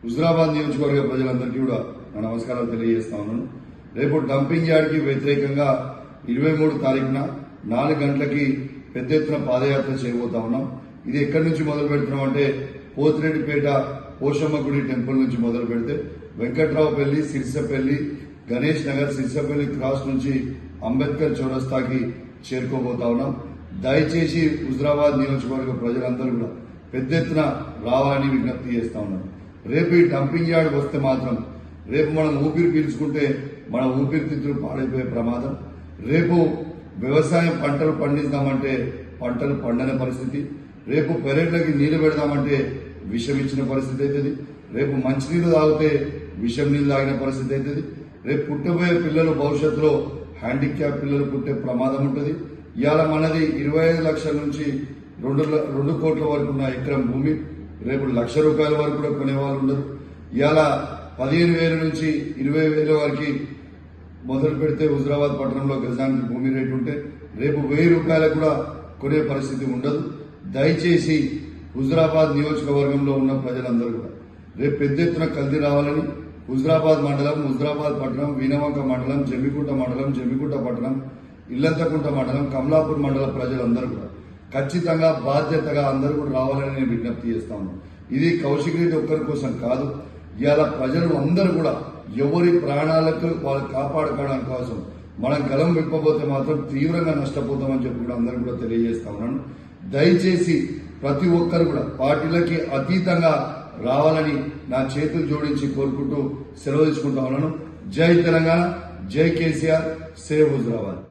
హుజురాబాద్ నియోజకవర్గ ప్రజలందరికీ కూడా నా నమస్కారాలు తెలియజేస్తా ఉన్నాను. రేపు డంపింగ్ యార్డ్కి వ్యతిరేకంగా 23 తారీఖున 4 గంటలకి పెద్ద ఎత్తున పాదయాత్ర చేయబోతా ఉన్నాం. ఇది ఎక్కడి నుంచి మొదలు పెడుతున్నాం అంటే పోతిరెడ్డిపేట పోషమ్మ గుడి టెంపుల్ నుంచి మొదలు పెడితే వెంకట్రావుపల్లి, సిరిసపల్లి, గణేష్ నగర్, సిరిసపల్లి క్రాస్ నుంచి అంబేద్కర్ చౌరస్తాకి చేరుకోబోతా ఉన్నాం. దయచేసి హుజురాబాద్ నియోజకవర్గ ప్రజలందరూ కూడా పెద్ద ఎత్తున రావాలని విజ్ఞప్తి చేస్తా ఉన్నాం. రేపు ఈ డంపింగ్ యార్డ్ వస్తే మాత్రం రేపు మనం ఊపిరి పీల్చుకుంటే మన ఊపిరితిత్తులు పాడైపోయే ప్రమాదం. రేపు వ్యవసాయం పంటలు పండిద్దామంటే పంటలు పండని పరిస్థితి. రేపు పెరట్లకి నీళ్లు పెడదామంటే విషం ఇచ్చిన పరిస్థితి అవుతుంది. రేపు మంచినీళ్లు తాగితే విషం నీళ్లు తాగిన పరిస్థితి అవుతుంది. రేపు పుట్టబోయే పిల్లలు భవిష్యత్తులో హ్యాండిక్యాప్ పిల్లలు పుట్టే ప్రమాదం ఉంటుంది. ఇవాళ మనది 25 లక్షల నుంచి 2 కోట్ల వరకు ఉన్న ఎకరం భూమి రేపు ₹1,00,000 వరకు కూడా కొనేవాళ్ళు ఉండరు. ఇవాళ 15,000 నుంచి 20,000 వరకు మొదలు పెడితే హుజురాబాద్ పట్టణంలో గజానికి భూమి రేటు ఉంటే రేపు ₹1,000 కూడా కొనే పరిస్థితి ఉండదు. దయచేసి హుజురాబాద్ నియోజకవర్గంలో ఉన్న ప్రజలందరూ కూడా రేపు పెద్ద ఎత్తున కలిసి రావాలని హుజురాబాద్ మండలం, హుజురాబాద్ పట్టణం, వీనవంక మండలం, జమ్మికుంట మండలం, జమ్మికుంట పట్టణం, ఇల్లంతకుంట మండలం, కమలాపూర్ మండల ప్రజలందరూ కూడా ఖచ్చితంగా బాధ్యతగా అందరూ కూడా రావాలని నేను విజ్ఞప్తి చేస్తాను. ఇది కౌశిక్ రెడ్డి ఒక్కరి కోసం కాదు. ఇవాళ ప్రజలు అందరూ కూడా ఎవరి ప్రాణాలకు వాళ్ళు కాపాడుకోవడం కోసం మనం గలం విప్పబోతే మాత్రం తీవ్రంగా నష్టపోతామని చెప్పి కూడా అందరూ కూడా తెలియజేస్తా ఉన్నాను. దయచేసి ప్రతి ఒక్కరు కూడా పార్టీలకి అతీతంగా రావాలని నా చేతులు జోడించి కోరుకుంటూ సెలవు తీసుకుంటా ఉన్నాను. జై తెలంగాణ, జై కేసీఆర్, సేవ్ హుజురాబాద్.